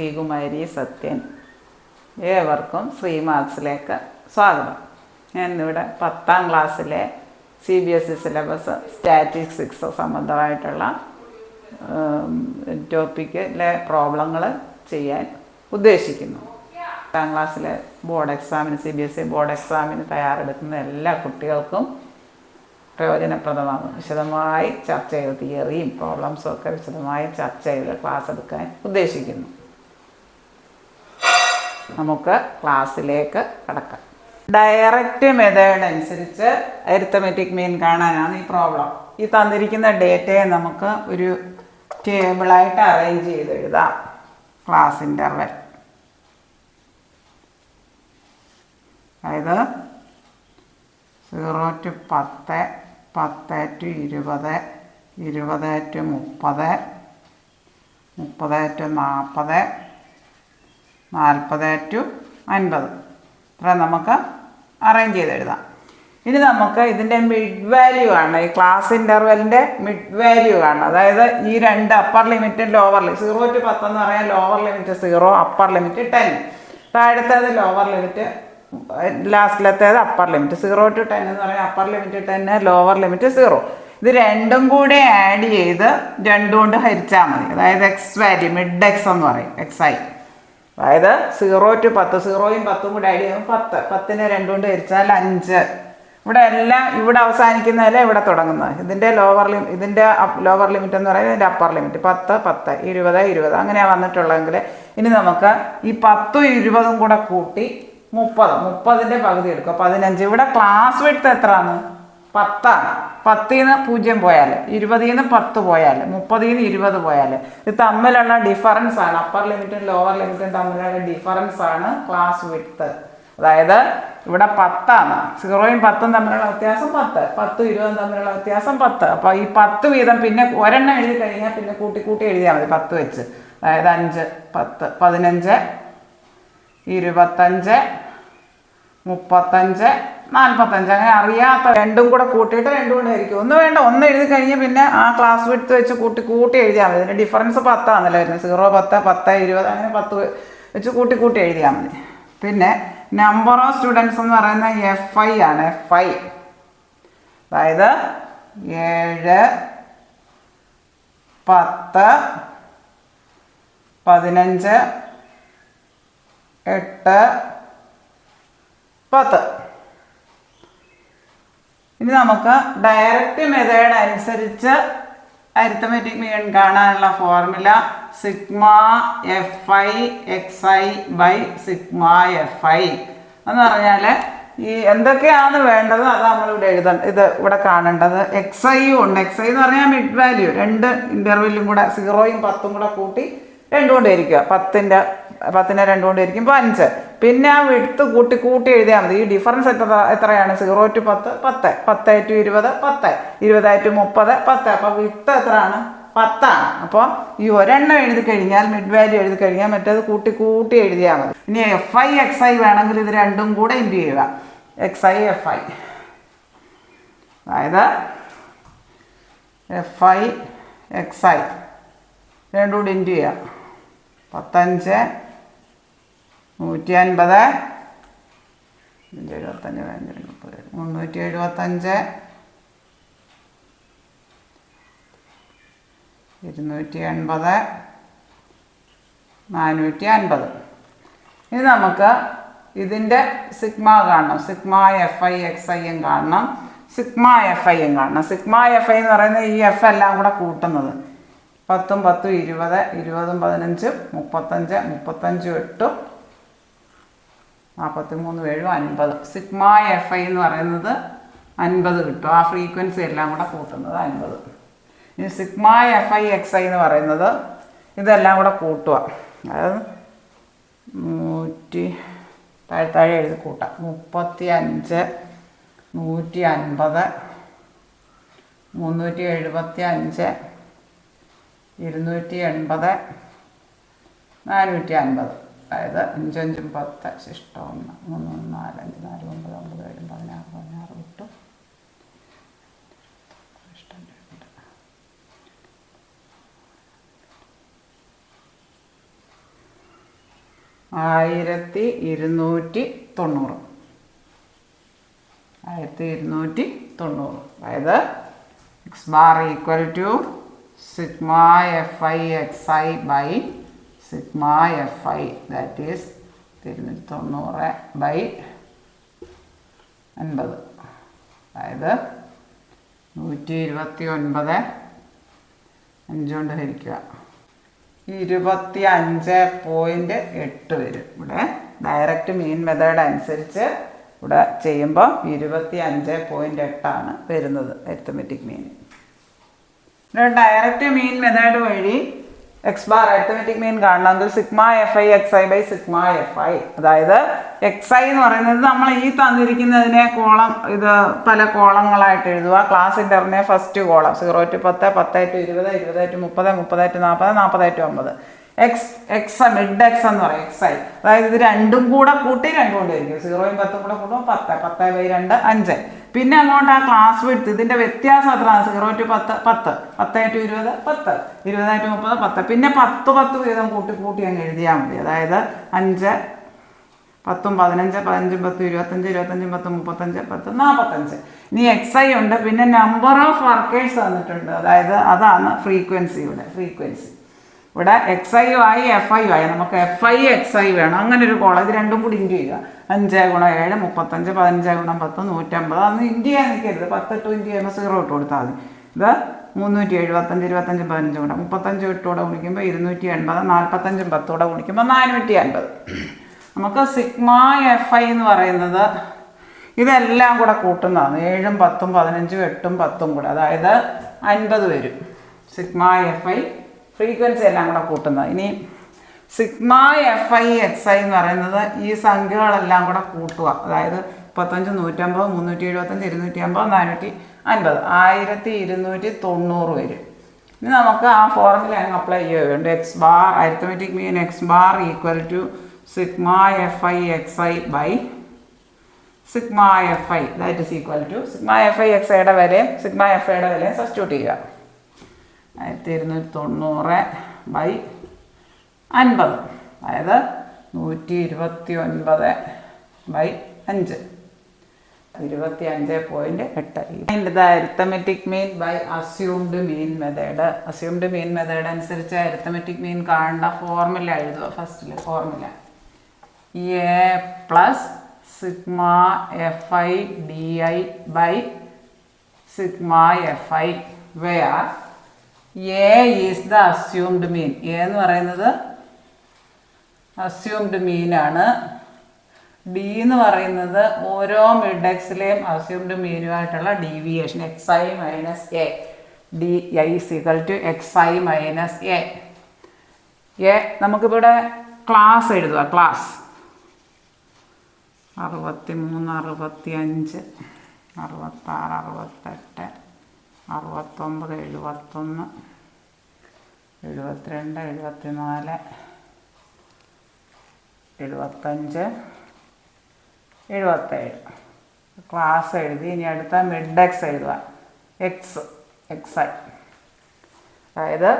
ശ്രീകുമാരി സത്യൻ. ഏവർക്കും ശ്രീമാത്സിലേക്ക് സ്വാഗതം. ഞാനിവിടെ 10ാം ക്ലാസ്സിലെ CBSE സിലബസ് സ്റ്റാറ്റിസ്റ്റിക്സ് സംബന്ധമായിട്ടുള്ള ടോപ്പിക്കിലെ പ്രോബ്ലങ്ങൾ ചെയ്യാൻ ഉദ്ദേശിക്കുന്നു. 10ാം ക്ലാസ്സിലെ ബോർഡ് എക്സാമിന് CBSE ബോർഡ് എക്സാമിന് തയ്യാറെടുക്കുന്ന എല്ലാ കുട്ടികൾക്കും പ്രയോജനപ്രദമാകും. വിശദമായി ചർച്ച ചെയ്ത് തിയറിയും പ്രോബ്ലംസും ഒക്കെ വിശദമായി ചർച്ച ചെയ്ത് ക്ലാസ് എടുക്കാൻ ഉദ്ദേശിക്കുന്നു. നമുക്ക് ക്ലാസ്സിലേക്ക് കടക്കാം. ഡയറക്റ്റ് മെത്തേഡ് അനുസരിച്ച് അരിത്തമെറ്റിക് മീൻ കാണാനാണ് ഈ പ്രോബ്ലം. ഈ തന്നിരിക്കുന്ന ഡേറ്റയെ നമുക്ക് ഒരു ടേബിളായിട്ട് അറേഞ്ച് ചെയ്ത് എഴുതാം. ക്ലാസ് ഇൻ്റർവെൽ, അതായത് 0 to 10, 10 to 20, 20 to 30, 30 to 40, 40 to 50. ഇത്ര നമുക്ക് അറേഞ്ച് ചെയ്ത് എഴുതാം. ഇനി നമുക്ക് ഇതിൻ്റെ മിഡ് വാല്യൂ ആണ്, ഈ ക്ലാസ് ഇൻ്റർവെലിൻ്റെ മിഡ് വാല്യൂ ആണ്. അതായത് ഈ രണ്ട് അപ്പർ ലിമിറ്റും ലോവർ ലിമിറ്റ്, 0 to 10 എന്ന് പറയാൻ ലോവർ ലിമിറ്റ് 0, അപ്പർ ലിമിറ്റ് 10, താഴത്തേത് ലോവർ ലിമിറ്റ്, ലാസ്റ്റിലത്തേത് അപ്പർ ലിമിറ്റ്. 0 to 10 എന്ന് പറയാൻ അപ്പർ ലിമിറ്റ് 10, ലോവർ ലിമിറ്റ് 0. ഇത് രണ്ടും കൂടെ ആഡ് ചെയ്ത് 2 കൊണ്ട് ഹരിച്ചാൽ മതി. അതായത് എക്സ് വാല്യൂ മിഡ് എക്സ് എന്ന് പറയും, XI. അതായത് 0 to 10, 0യും 10ഉം കൂടെ ആഡ് ചെയ്യുമ്പോൾ 10, 10നെ 2 കൊണ്ട് ഹരിച്ചാൽ 5. ഇവിടെ എല്ലാം ഇവിടെ അവസാനിക്കുന്നതല്ല ഇവിടെ തുടങ്ങുന്നത്. ഇതിൻ്റെ ലോവർ ലിമിറ്റ് എന്ന് പറയുന്നത് ഇതിൻ്റെ അപ്പർ ലിമിറ്റ് 10, 10, 20, 20 അങ്ങനെയാണ് വന്നിട്ടുള്ളതെങ്കിൽ ഇനി നമുക്ക് ഈ 10ഉം 20ഉം കൂടെ കൂട്ടി 30ൻ്റെ പകുതി എടുക്കുക, 15. ഇവിടെ ക്ലാസ് വിഡ്ത്ത് എത്രയാണ്? 10ആണ്. 10ന്ന് 0 പോയാൽ, 20ന്ന് 10 പോയാൽ, 30ന്ന് 20 പോയാൽ ഇത് തമ്മിലുള്ള ഡിഫറൻസ് ആണ്. അപ്പർ ലിമിറ്റും ലോവർ ലിമിറ്റും തമ്മിലുള്ള ഡിഫറൻസ് ആണ് ക്ലാസ് വിഡ്ത്ത്. അതായത് ഇവിടെ 10ആണ്, 0യും 10ഉം തമ്മിലുള്ള വ്യത്യാസം 10, 10ഉം 20ഉം തമ്മിലുള്ള വ്യത്യാസം 10. അപ്പോൾ ഈ 10 വീതം പിന്നെ ഒരെണ്ണം എഴുതി കഴിഞ്ഞാൽ പിന്നെ കൂട്ടി എഴുതിയാൽ മതി 10 വെച്ച്. അതായത് 5, 10, 15, 25, 35, 45. അങ്ങനെ അറിയാത്ത രണ്ടും കൂടെ കൂട്ടിയിട്ട് 2 കൊണ്ട് ഹരിക്കും. ഒന്നും വേണ്ട, ഒന്ന് എഴുതി കഴിഞ്ഞ് പിന്നെ ആ ക്ലാസ് വിഡ്ത്ത് വെച്ച് കൂട്ടി എഴുതിയാൽ മതി. ഇതിൻ്റെ ഡിഫറൻസ് 10 ആണല്ലോ വരുന്നത്. 0, 10, 10, 20 അങ്ങനെ 10 വെച്ച് കൂട്ടി എഴുതിയാൽ മതി. പിന്നെ നമ്പർ ഓഫ് സ്റ്റുഡൻസ് എന്ന് പറയുന്നത് FI ആണ്. FI അതായത് 7, 10, 15, 8, 10. ഇനി നമുക്ക് ഡയറക്റ്റ് മെത്തേഡ് അനുസരിച്ച് അരിത്തമെറ്റിക് മീൻ കാണാനുള്ള formula sigma FI XI by sigma FI എന്ന് പറഞ്ഞാൽ ഈ എന്തൊക്കെയാണ് വേണ്ടത് അത് നമ്മളിവിടെ എഴുതണം. ഇത് ഇവിടെ കാണേണ്ടത് XIയും ഉണ്ട്. XI എന്ന് പറഞ്ഞാൽ മിഡ് വാല്യൂ, രണ്ട് ഇൻ്റർവെല്ലും കൂടെ 0യും 10ഉം കൂടെ കൂട്ടി 2 കൊണ്ട് ഹരിക്കുക. 10നെ 2 കൊണ്ട് ഹരിക്കുമ്പോൾ 5. പിന്നെ ആ വിഡ്ത്ത് കൂട്ടി എഴുതിയാൽ മതി. ഈ ഡിഫറൻസ് എത്രയാണ്? 0 to 10, 10, 10 to 20, 10, 20 to 30, 10. അപ്പോൾ വിഡ്ത്ത് എത്രയാണ്? 10 ആണ്. അപ്പോൾ ഈ ഒരെണ്ണം എഴുതി കഴിഞ്ഞാൽ, മിഡ് വാല്യൂ എഴുതി കഴിഞ്ഞാൽ മറ്റേത് കൂട്ടി എഴുതിയാൽ മതി. ഇനി FI XI വേണമെങ്കിൽ ഇത് രണ്ടും കൂടെ ഇൻറ്റു ചെയ്യുക, XI FI. അതായത് FI XI രണ്ടും കൂടി ഇൻറ്റു ചെയ്യുക. 15, 150, 75, 375, 280, 450. ഇനി നമുക്ക് ഇതിൻ്റെ സിഗ്മ കാണണം. സിഗ്മ FI XIയും കാണണം, സിഗ്മ FIയും കാണണം. സിഗ്മ FI എന്ന് പറയുന്നത് ഈ F എല്ലാം കൂടെ കൂട്ടുന്നത് 10ഉം 10ഉം 20, 20ഉം 15, 35, 35, 8, 43, 7, 50. സിഗ്മ FI എന്ന് പറയുന്നത് 50 കിട്ടും. ആ ഫ്രീക്വൻസി എല്ലാം കൂടെ കൂട്ടുന്നത് 50. ഇനി സിഗ്മ FI XI എന്ന് പറയുന്നത് ഇതെല്ലാം കൂടെ കൂട്ടുക. അതായത് 100 താഴെ എഴുതി കൂട്ടാം. 35, 150, 375, 280, 450. അതായത് 5, 5, 10, ശിഷ്ടം 1, 3, 4, 5, 4, 9, 9, 7, 16, 16 കിട്ടും. 1290. 1290. അതായത് x bar equal to sigma F i x i by sigma F i, that is 290 by 50. അതായത് 129 5 കൊണ്ട് ഹരിക്കുക 25.8 വരും. ഇവിടെ ഡയറക്റ്റ് മീൻ മെത്തേഡ് അനുസരിച്ച് ഇവിടെ ചെയ്യുമ്പോൾ 25.8 വരുന്നത് arithmetic mean. Direct mean method വഴി എക്സ് ബാർ അരിത്തമെറ്റിക് മീൻ കാണണമെങ്കിൽ sigma F i x i by sigma F i, അതായത് എക്സ് ഐ എന്ന് പറയുന്നത് നമ്മൾ ഈ തന്നിരിക്കുന്നതിനെ കോളം ഇത് പല കോളങ്ങളായിട്ട് എഴുതുക. ക്ലാസ് ഇൻ്റർവെലിനെ first column 0 to 10, 10 to 20, 20 to 30, 30 to 40, 40 to 50. X mid X എന്ന് പറയും എക്സ് ഐ. അതായത് ഇത് രണ്ടും കൂടെ കൂട്ടി 2 കൊണ്ട് ആയിരിക്കും. 0യും 10ഉം കൂടെ കൂട്ടുമ്പോൾ 10, 10/2 5. പിന്നെ അങ്ങോട്ട് ആ ക്ലാസ് വിഡ്ത്ത് ഇതിൻ്റെ വ്യത്യാസം എത്രയാണ്? 0 to 10 10, 10 to 20 10, 20 to 30 10. പിന്നെ 10 വീതം കൂട്ടി അങ്ങ് എഴുതിയാൽ മതി. അതായത് 5 10 15 15 10 25 25 10 35 10 45. ഇനി എക്സ് ഐ ഉണ്ട്, പിന്നെ നമ്പർ ഓഫ് വർക്കേഴ്സ് തന്നിട്ടുണ്ട്. അതായത് അതാണ് ഫ്രീക്വൻസി. ഇവിടെ എക്സ് ഐ ആയി എഫ് ഐ ആയി, നമുക്ക് എഫ് ഐ എക്സ് ഐ വേണം. അങ്ങനെ ഒരു കോളം ഇത് രണ്ടും കൂടി ഇൻറ്റു ചെയ്യുക. 5 × 7 35, 15 × 10 150. അന്ന് ഇൻറ്റു ചെയ്യാൻ നിൽക്കരുത്. 10 ഇട്ട് ഇൻറ്റു ചെയ്യുമ്പോൾ 0 ഇട്ട് കൊടുത്താൽ മതി. ഇത് 375 25 15 കൂടെ 35 8 ഗുണിക്കുമ്പോൾ 280, 45 10 ഗുണിക്കുമ്പോൾ 450. നമുക്ക് സിഗ്മ എഫ് ഐ എന്ന് പറയുന്നത് ഇതെല്ലാം കൂടെ കൂട്ടുന്നതാണ്. 7ഉം 10ഉം 15ഉം 8ഉം 10ഉം കൂടെ, അതായത് 50 വരും. സിഗ്മ എഫ് ഐ ഫ്രീക്വൻസി എല്ലാം കൂടെ കൂട്ടുന്നത്. ഇനി sigma F i x i എന്ന് പറയുന്നത് ഈ സംഖ്യകളെല്ലാം കൂടെ കൂട്ടുക. അതായത് 35 150 375 250 450 1290 വരും. ഇനി നമുക്ക് ആ ഫോർമുല അങ്ങ് അപ്ലൈ ചെയ്യുന്നുണ്ട്. X bar arithmetic mean X bar equal to sigma F i x i by sigma F i, that is equal to sigma F i x ഐയുടെ വിലയും സിഗ്മ എഫ് ഐയുടെ വിലയും സബ്സ്റ്റിറ്റ്യൂട്ട് ചെയ്യുക. 1290 ബൈ 50, അതായത് 129 by 5, 25.8. ഇത് arithmetic mean by assumed mean method. Assumed mean method അനുസരിച്ച് arithmetic mean കാണേണ്ട formula എഴുതുക. ഫസ്റ്റിലെ formula A plus sigma F I D I by sigma F I where A is the assumed mean. A എന്ന് പറയുന്നത് assumed മീനാണ്. D എന്ന് പറയുന്നത് ഓരോ മിഡ് എക്സിലെയും അസ്യൂംഡ് മീനുമായിട്ടുള്ള deviation X I minus A. D I equal to X I minus A. നമുക്കിവിടെ class എഴുതുക. ക്ലാസ് 63 65 66 68 69 71 72 74 75 77. ക്ലാസ് എഴുതി. ഇനി അടുത്ത മിഡ് എക്സ് എഴുതുക. എക്സ് ഐ, അതായത്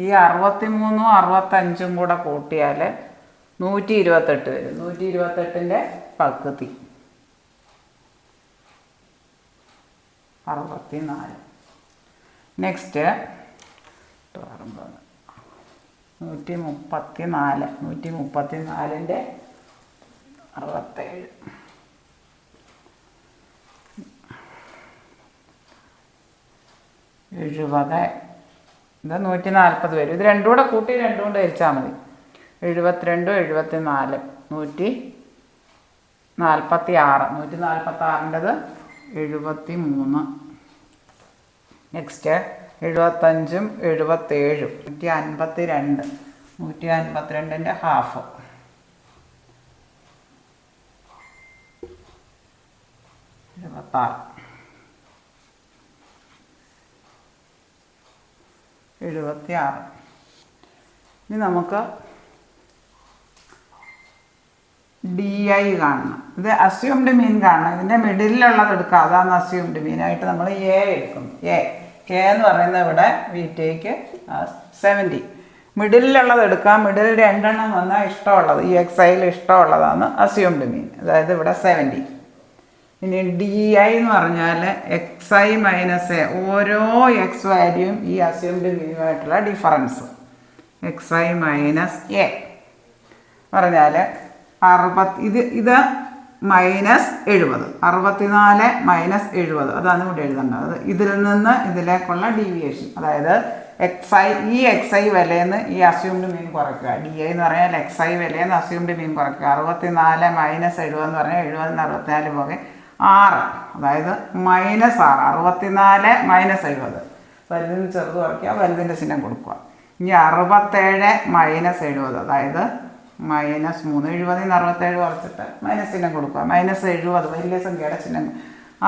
ഈ 63ഉം 65ഉം കൂടെ കൂട്ടിയാൽ 128 വരും. 128ൻ്റെ പകുതി 64. നെക്സ്റ്റ് 134. 134ൻ്റെ 67. ഇത് 140 വരും. ഇത് രണ്ടും കൂടെ കൂട്ടി 2 കൊണ്ട് ഹരിച്ചാൽ മതി. 72 74 146. 146ൻ്റെത് 73. നെക്സ്റ്റ് 75ഉം 77 152. 152ൻ്റെ ഹാഫ് 76. ഇനി നമുക്ക് ഡി ഐ കാണണം. ഇത് അസ്യൂംഡ് മീൻ കാണണം. ഇതിൻ്റെ മിഡിലുള്ളത് എടുക്കുക. അതാണ് അസ്യൂംഡ് മീനായിട്ട് നമ്മൾ എ എടുക്കും. എ എന്ന് പറയുന്നത് ഇവിടെ വി ടേക്ക് 70. മിഡിലുള്ളത് എടുക്കാം. മിഡിൽ രണ്ടെണ്ണം വന്നാൽ ഇഷ്ടമുള്ളത് ഈ XIയിൽ ഇഷ്ടമുള്ളതാണ് അസ്യൂംഡ് മീൻ. അതായത് ഇവിടെ 70. ഇനി DI എന്ന് പറഞ്ഞാൽ XI മൈനസ് എ, ഓരോ എക്സ് വാല്യൂയും ഈ അസ്യൂംഡ് മീനുമായിട്ടുള്ള ഡിഫറൻസ്. XI മൈനസ് എ പറഞ്ഞാൽ 60, ഇത് മൈനസ് 70, 64 മൈനസ് 70, അതാണ് ഇവിടെ എഴുതേണ്ടത്. ഇതിൽ നിന്ന് ഇതിലേക്കുള്ള ഡീവിയേഷൻ, അതായത് ഈ XI വിലയെന്ന് ഈ അസ്യൂംഡ് മീൻ കുറയ്ക്കുക. DI എന്ന് പറഞ്ഞാൽ XI വിലയെന്ന് അസ്യൂംഡ് മീൻ കുറയ്ക്കുക. 64 മൈനസ് 70 എന്ന് പറഞ്ഞാൽ 70 64 പോകെ 6, അതായത് -6. 64 മൈനസ് 70, വലുതിന് ചെറുത് കുറയ്ക്കുക, വലുതിൻ്റെ ചിഹ്നം കൊടുക്കുക. ഇനി 67 മൈനസ് 70, അതായത് -3. 70 67 കുറച്ചിട്ട് മൈനസ് ചിഹ്നം കൊടുക്കുക. -70 വലിയ സംഖ്യയുടെ ചിഹ്നം.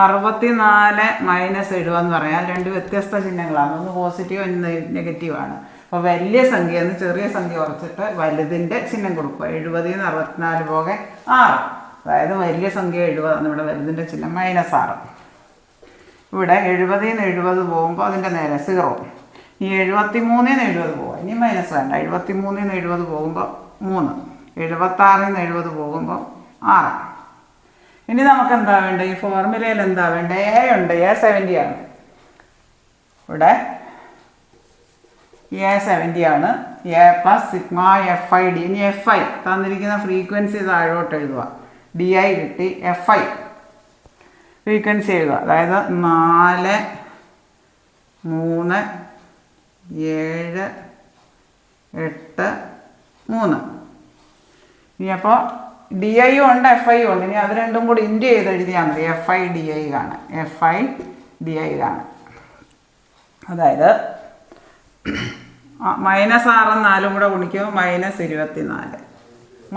64 മൈനസ് 70 എന്ന് പറഞ്ഞാൽ രണ്ട് വ്യത്യസ്ത ചിഹ്നങ്ങളാണ്, ഒന്ന് പോസിറ്റീവ് ഒന്ന് നെഗറ്റീവാണ്. അപ്പോൾ വലിയ സംഖ്യ എന്ന് ചെറിയ സംഖ്യ കുറച്ചിട്ട് വലുതിൻ്റെ ചിഹ്നം കൊടുക്കുക. 70 64 പോകെ 6, അതായത് വലിയ സംഖ്യ 70, ഇവിടെ വലുതിൻ്റെ ചിഹ്നം -6. ഇവിടെ 70 70 പോകുമ്പോൾ അതിൻ്റെ നേരെ 0. ഈ 73 70 പോകാം, ഇനി മൈനസ് വേണ്ട. 73 70 പോകുമ്പോൾ 3, 76 70 പോകുമ്പോൾ 6. ഇനി നമുക്ക് എന്താ വേണ്ടത്? ഈ ഫോർമുലയിൽ എന്താ വേണ്ടത്? എ ഉണ്ട്, A 70 ആണ്. ഇവിടെ A 70 ആണ്. A plus sigma FID. ഇനി FI തന്നിരിക്കുന്ന ഫ്രീക്വൻസി താഴോട്ട് എഴുതുക. DI കിട്ടി, FI ഫ്രീക്വൻസി എഴുതുക. അതായത് 4 3 7 8 3. ഇനി അപ്പോൾ DI ഉണ്ട് FI ഉണ്ട്. ഇനി അത് രണ്ടും കൂടി ഇൻറ്റു ചെയ്ത് എഴുതിയാൽ മതി. FI DI കാണാം, FI DI കാണാം. അതായത് -6 4 കൂടെ ഗുണിക്കുമ്പോൾ -24,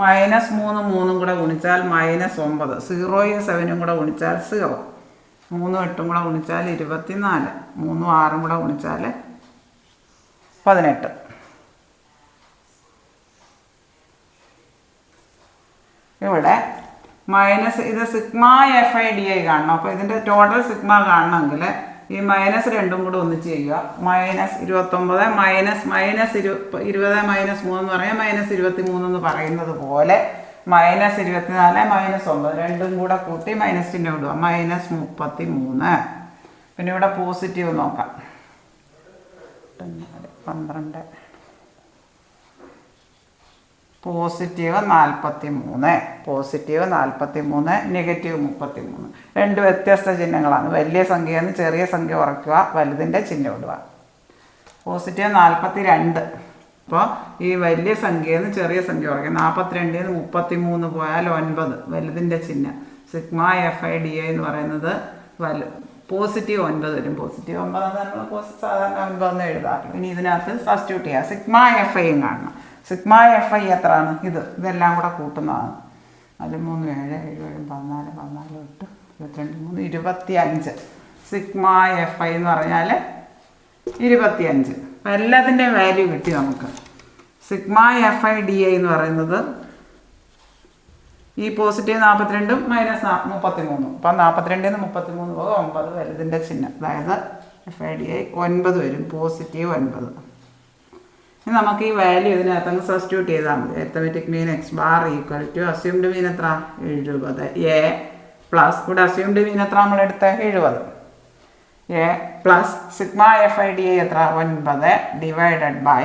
-3 3 കൂടെ ഗുണിച്ചാൽ -9, 0 7 കൂടെ ഗുണിച്ചാൽ 0, 3 8 കൂടെ ഗുണിച്ചാൽ 24, 3 6 കൂടെ ഗുണിച്ചാൽ 18. ഇവിടെ മൈനസ്, ഇത് സിഗ്മ FI DI കാണണം. അപ്പോൾ ഇതിൻ്റെ ടോട്ടൽ സിഗ്മ കാണണമെങ്കിൽ ഈ -2 കൂടെ ഒന്നിച്ച് ചെയ്യുക. -29 മൈനസ് -20 -3 എന്ന് പറഞ്ഞാൽ -23 എന്ന് പറയുന്നത് പോലെ -24 -9 രണ്ടും കൂടെ കൂട്ടി മൈനസ് ചിഹ്നം ഇടുക. -33. പിന്നെ ഇവിടെ പോസിറ്റീവ് നോക്കാം. 12 പോസിറ്റീവ് 43, പോസിറ്റീവ് 43, നെഗറ്റീവ് 33. രണ്ട് വ്യത്യസ്ത ചിഹ്നങ്ങളാണ്. വലിയ സംഖ്യയിൽ നിന്ന് ചെറിയ സംഖ്യ കുറയ്ക്കുക, വലുതിൻ്റെ ചിഹ്നം ഇടുക. പോസിറ്റീവ് 42. അപ്പോൾ ഈ വലിയ സംഖ്യയിൽ നിന്ന് ചെറിയ സംഖ്യ കുറയ്ക്കുക. 42 33 പോയാൽ 9, വലുതിൻ്റെ ചിഹ്നം. സിഗ്മ FI DI എന്ന് പറയുന്നത് പോസിറ്റീവ് 9 വരും. പോസിറ്റീവ് 9 നമ്മൾ സാധാരണ 9 എന്ന് എഴുതാറുള്ളൂ. ഇനി ഇതിനകത്ത് സബ്സ്റ്റിറ്റ്യൂട്ട് ചെയ്യുക. സിഗ്മ FIയും കാണണം. സിഗ്മ FI എത്രയാണ്? ഇതെല്ലാം കൂടെ കൂട്ടുന്നതാണ്. 13 7 7 14 14 8 22 3 25. സിഗ്മ FI എന്ന് പറഞ്ഞാൽ 25. അപ്പം എല്ലാത്തിൻ്റെയും വാല്യൂ കിട്ടി നമുക്ക്. സിഗ്മ FI DI എന്ന് പറയുന്നത് ഈ പോസിറ്റീവ് 42 മൈനസ് 33. അപ്പം 42 33 പോകും 9, വലുതിൻ്റെ ചിഹ്നം. അതായത് FI DI 9 വരും, പോസിറ്റീവ് 9. ഇനി നമുക്ക് ഈ വാല്യൂ ഇതിനകത്തങ്ങ് സബ്സ്റ്റിറ്റ്യൂട്ട് ചെയ്താൽ മതി. Arithmetic mean X bar equal to assumed mean എത്ര? 70. എ പ്ലസ് ഇവിടെ അസ്യൂംഡ് മീൻ എത്ര നമ്മൾ എടുത്ത? 70. A plus sigma FI DI എത്ര? 9 ഡിവൈഡഡ് ബൈ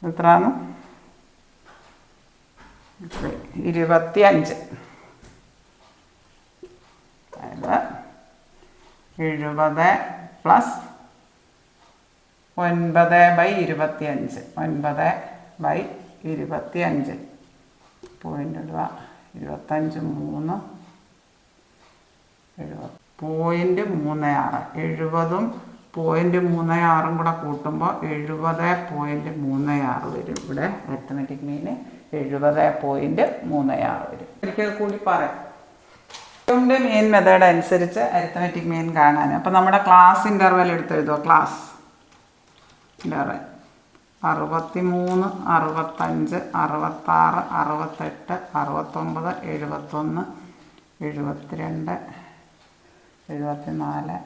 എത്രയാണ്? 25. അതായത് 70 പ്ലസ് 9/25. 9/25 പോയിൻ്റ് ഇടുക. 25 3 70.36. 70ഉം 0.36 കൂടെ കൂട്ടുമ്പോൾ 70.36 വരും. ഇവിടെ അരിത്തമെറ്റിക് മീന് 70.36 വരും. ഒരിക്കൽ കൂടി പറയാം. മീൻ മെത്തേഡ് അനുസരിച്ച് അരിത്തമെറ്റിക് മീൻ കാണാൻ. അപ്പം നമ്മുടെ ക്ലാസ് ഇൻ്റർവെൽ എടുത്ത് എഴുതുക. Class interval 63 65 66 68 69 71 72 74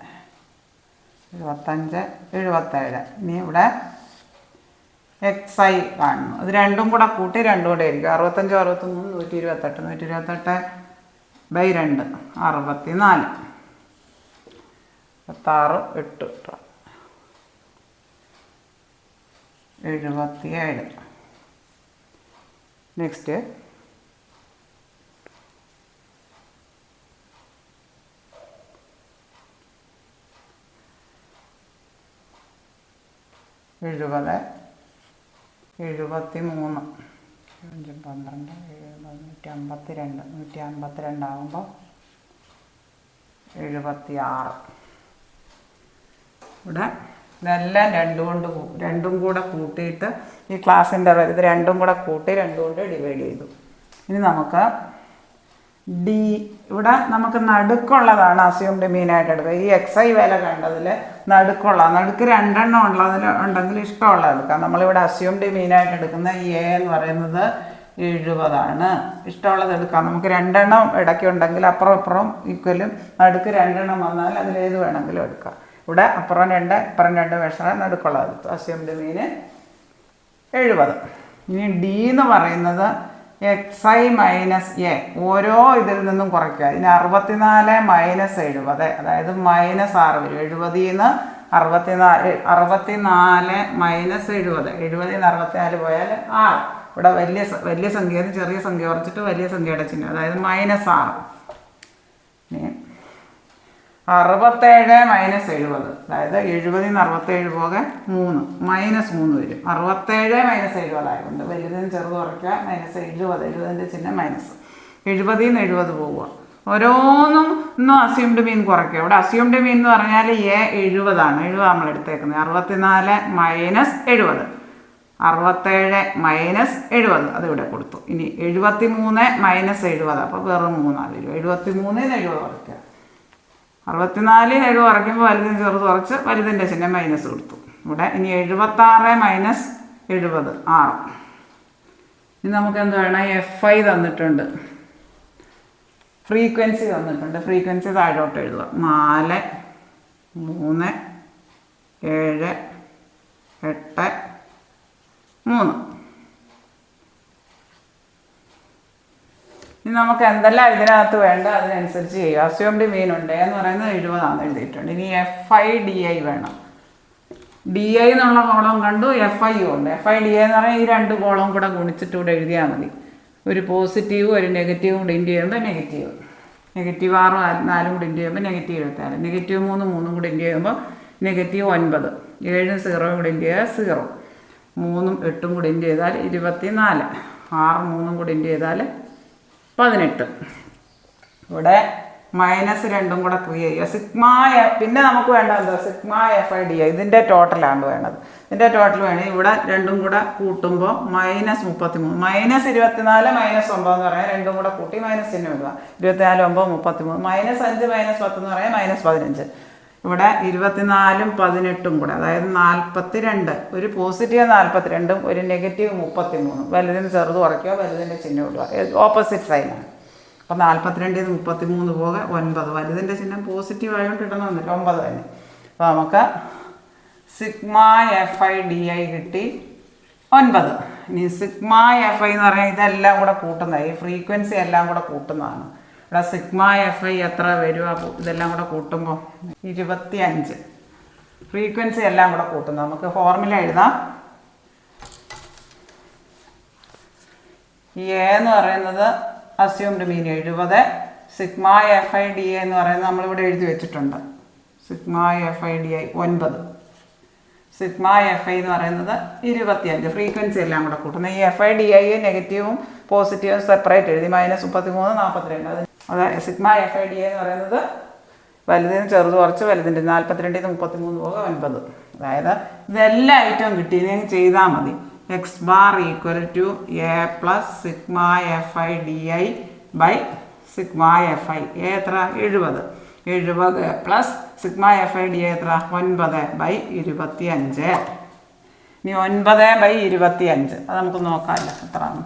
75 77. ഇനി ഇവിടെ XI കാണുന്നു. ഇത് രണ്ടും കൂടെ കൂട്ടി രണ്ടും കൂടെ ആയിരിക്കും. 65 63 128 128 ബൈ 2 64 66 8 77. നെക്സ്റ്റ് എഴുപത് 73 5 12 152 ആകുമ്പോൾ 76. ഇവിടെ ഇതെല്ലാം രണ്ടും കൂടെ കൂട്ടിയിട്ട് ഈ ക്ലാസ്സിൻ്റെ ഇത് രണ്ടും കൂടെ കൂട്ടി 2 കൊണ്ട് ഡിവൈഡ് ചെയ്തു. ഇനി നമുക്ക് ഡി ഇവിടെ നമുക്ക് നടുക്കുള്ളതാണ് അസ്യൂംഡ് മീനായിട്ട് എടുക്കുക. ഈ XI വില കണ്ടതിൽ നടുക്ക് 2 എണ്ണം ഉണ്ടെങ്കിൽ ഇഷ്ടമുള്ളത് എടുക്കാം. നമ്മളിവിടെ അസ്യൂംഡ് മീനായിട്ട് എടുക്കുന്ന ഈ A എന്ന് പറയുന്നത് 70 ഇഷ്ടമുള്ളത് എടുക്കാം. നമുക്ക് 2 എണ്ണം ഇടയ്ക്കുണ്ടെങ്കിൽ അപ്പുറം ഇപ്പുറം ഈക്വലും നടുക്ക് 2 എണ്ണം വന്നാൽ അതിലേത് വേണമെങ്കിലും എടുക്കാം. ഇവിടെ അപ്പുറം 2 ഇപ്പുറം 2 വേഷം നടുക്കുള്ളത് എടുത്തു. അസ്യൂംഡ് മീന് 70. ഇനി ഡി എന്ന് പറയുന്നത് XI മൈനസ് A ഓരോ ഇതിൽ നിന്നും കുറയ്ക്കുക. ഇതിന് 64 മൈനസ് 70 അതായത് -6 വരും. 70 നിന്ന് 64 മൈനസ് 70 70 നിന്ന് 64 പോയാൽ 6. ഇവിടെ വലിയ സംഖ്യ ചെറിയ സംഖ്യ കുറച്ചിട്ട് വലിയ സംഖ്യയുടെ ചിഹ്നം അതായത് -6. 67 മൈനസ് 70 അതായത് 70 നിന്ന് 67 പോകെ 3 -3 വരും. 67 മൈനസ് 70 ആയതുകൊണ്ട് വലുതിന് ചെറുത് കുറയ്ക്കുക. -70 70ൻ്റെ ചിഹ്നം മൈനസ് 70 നിന്ന് 70 പോവുക. ഓരോന്നും അസ്യൂംഡ് മീൻ കുറയ്ക്കുക. ഇവിടെ അസ്യൂംഡ് മീൻ എന്ന് പറഞ്ഞാൽ A 70 നമ്മൾ എടുത്തേക്കുന്നത്. 64 മൈനസ് 70 67 മൈനസ് 70 അതിവിടെ കൊടുത്തു. ഇനി 73 മൈനസ് 70 അപ്പോൾ വെറും 3 വരും. 73 നിന്ന് 70 കുറയ്ക്കുക. 64 70 കുറയ്ക്കുമ്പോൾ വലുതിന് ചെറുത് കുറച്ച് വലുതിൻ്റെ ചിഹ്നം മൈനസ് കൊടുത്തു. ഇവിടെ ഇനി 76 മൈനസ് 70 6. ഇനി നമുക്ക് എന്ത് വേണം? FI തന്നിട്ടുണ്ട്, ഫ്രീക്വൻസി തന്നിട്ടുണ്ട്. ഫ്രീക്വൻസി താഴോട്ട് എഴുതുക. 4 3 7 8 3. ഇനി നമുക്ക് എന്തെല്ലാം ഇതിനകത്ത് വേണ്ട അതിനനുസരിച്ച് ചെയ്യുക. അസ്യൂംഡ് മീൻ ഉണ്ട് എന്ന് പറയുന്നത് 70 എഴുതിയിട്ടുണ്ട്. ഇനി FI DI വേണം. DI എന്നുള്ള കോളം കണ്ടു, FI ഉണ്ട്. FI DI എന്ന് പറഞ്ഞാൽ ഈ 2 കോളം കൂടെ ഗുണിച്ചിട്ട് ഇവിടെ എഴുതിയാൽ മതി. ഒരു പോസിറ്റീവും ഒരു നെഗറ്റീവും കൂടെ ഇൻറ്റു ചെയ്യുമ്പോൾ -6 -4 കൂടെ ഇൻറ്റു ചെയ്യുമ്പോൾ -74 -3 3 കൂടെ ഇൻറ്റു ചെയ്യുമ്പോൾ -9 7 0 കൂടെ ഇൻറ്റു ചെയ്താൽ 0 3 8 കൂടെ ഇൻറ്റു ചെയ്താൽ 24 6 3 കൂടെ ഇൻറ്റു ചെയ്താൽ 18. ഇവിടെ -2 കൂടെ ക്രിയേറ്റ് ചെയ്യുക. സിഗ്മ പിന്നെ നമുക്ക് വേണ്ടത് എന്താ? സിഗ്മ FI DI ഇതിൻ്റെ ടോട്ടലാണ് വേണ്ടത്. ഇതിൻ്റെ ടോട്ടൽ വേണമെങ്കിൽ ഇവിടെ 2 കൂടെ കൂട്ടുമ്പോൾ -33 -24 -9 എന്ന് പറയാൻ 2 കൂടെ കൂട്ടി മൈനസ് ചിഹ്നം ഇടുക. 24 9 33 -5 -10 എന്ന് പറയാൻ -15. ഇവിടെ 24 18 കൂടെ അതായത് 42. ഒരു പോസിറ്റീവ് 42 ഒരു നെഗറ്റീവ് 33. വലുതിന് ചെറുത് കുറയ്ക്കുക, വലുതിൻ്റെ ചിഹ്നം ഇടുക. ഓപ്പോസിറ്റ് സൈനാണ്. അപ്പോൾ 42 33 പോകെ 9. വലുതിൻ്റെ ചിഹ്നം പോസിറ്റീവ് ആയതുകൊണ്ട് ഇടണമെന്നില്ല 9 തന്നെ. അപ്പോൾ നമുക്ക് സിഗ്മ FI DI കിട്ടി 9. ഇനി സിഗ്മ FI എന്ന് പറഞ്ഞാൽ ഇതെല്ലാം കൂടെ കൂട്ടുന്നത്, ഈ ഫ്രീക്വൻസി എല്ലാം കൂടെ കൂട്ടുന്നതാണ്. ഇവിടെ സിഗ്മ FI എത്ര വരും? അപ്പോൾ ഇതെല്ലാം കൂടെ കൂട്ടുമ്പോൾ 25. ഫ്രീക്വൻസി എല്ലാം കൂടെ കൂട്ടുന്നത്. നമുക്ക് ഫോർമുല എഴുതാം. ഈ A എന്ന് പറയുന്നത് അസ്യൂംഡ് മീൻ 70. സിഗ്മ FI DI എന്ന് പറയുന്നത് നമ്മളിവിടെ എഴുതി വെച്ചിട്ടുണ്ട്. Sigma FI DI 9. Sigma FI എന്ന് പറയുന്നത് 25. ഫ്രീക്വൻസി എല്ലാം കൂടെ കൂട്ടുന്നത്. ഈ FI DI നെഗറ്റീവും പോസിറ്റീവും സെപ്പറേറ്റ് എഴുതി. -33 42. അതായത് സിഗ്മ FI DI എന്ന് പറയുന്നത് വലുതിന് ചെറുത് കുറച്ച് വലുതിൻ്റെ 42 33 പോകെ 9. അതായത് ഇതെല്ലാ ഐറ്റവും കിട്ടി. ഇനി ചെയ്താൽ മതി. X bar equal to A plus sigma FI DI by sigma FI. A എത്ര? 70 പ്ലസ് സിഗ്മ FI DI എത്ര? 9 ബൈ 25. ഇനി 9 ബൈ 25 അത് നമുക്ക് നോക്കാമല്ലോ എത്രയാണ്.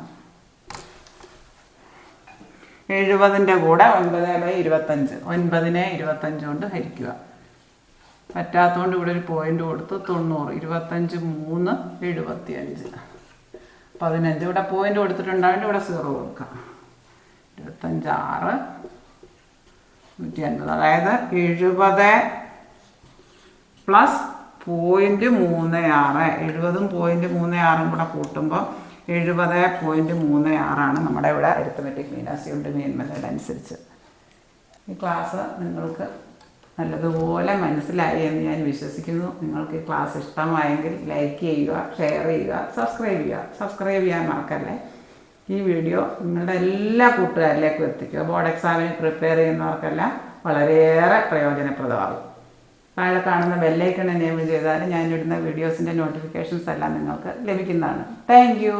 70ൻ്റെ കൂടെ 9 ബൈ 25. 9നെ 25 കൊണ്ട് ഹരിക്കുക. പറ്റാത്തതുകൊണ്ട് ഇവിടെ ഒരു പോയിന്റ് കൊടുത്ത് 90. 25 3 75. 15 ഇവിടെ പോയിന്റ് കൊടുത്തിട്ടുണ്ടായിട്ട് ഇവിടെ 0 കൊടുക്കാം. 25 6 150. അതായത് 70 പ്ലസ് 0.36. 70ഉം 0.36 കൂടെ കൂട്ടുമ്പോൾ 70.36 നമ്മുടെ ഇവിടെ arithmetic mean assumed mean method അനുസരിച്ച്. ഈ ക്ലാസ് നിങ്ങൾക്ക് നല്ലതുപോലെ മനസ്സിലായി എന്ന് ഞാൻ വിശ്വസിക്കുന്നു. നിങ്ങൾക്ക് ഈ ക്ലാസ് ഇഷ്ടമായെങ്കിൽ ലൈക്ക് ചെയ്യുക, ഷെയർ ചെയ്യുക, സബ്സ്ക്രൈബ് ചെയ്യുക. സബ്സ്ക്രൈബ് ചെയ്യാൻ മറക്കല്ലേ. ഈ വീഡിയോ നിങ്ങളുടെ എല്ലാ കൂട്ടുകാരിലേക്കും എത്തിക്കുക. ബോർഡ് എക്സാമിന് പ്രിപ്പയർ ചെയ്യുന്നവർക്കെല്ലാം വളരെയേറെ പ്രയോജനപ്രദമാകും. താഴെ കാണുന്ന ബെല്ലൈക്കൺ എനേബിൾ ചെയ്താൽ ഞാനിടുന്ന വീഡിയോസിൻ്റെ നോട്ടിഫിക്കേഷൻസ് എല്ലാം നിങ്ങൾക്ക് ലഭിക്കുന്നതാണ്. Thank you.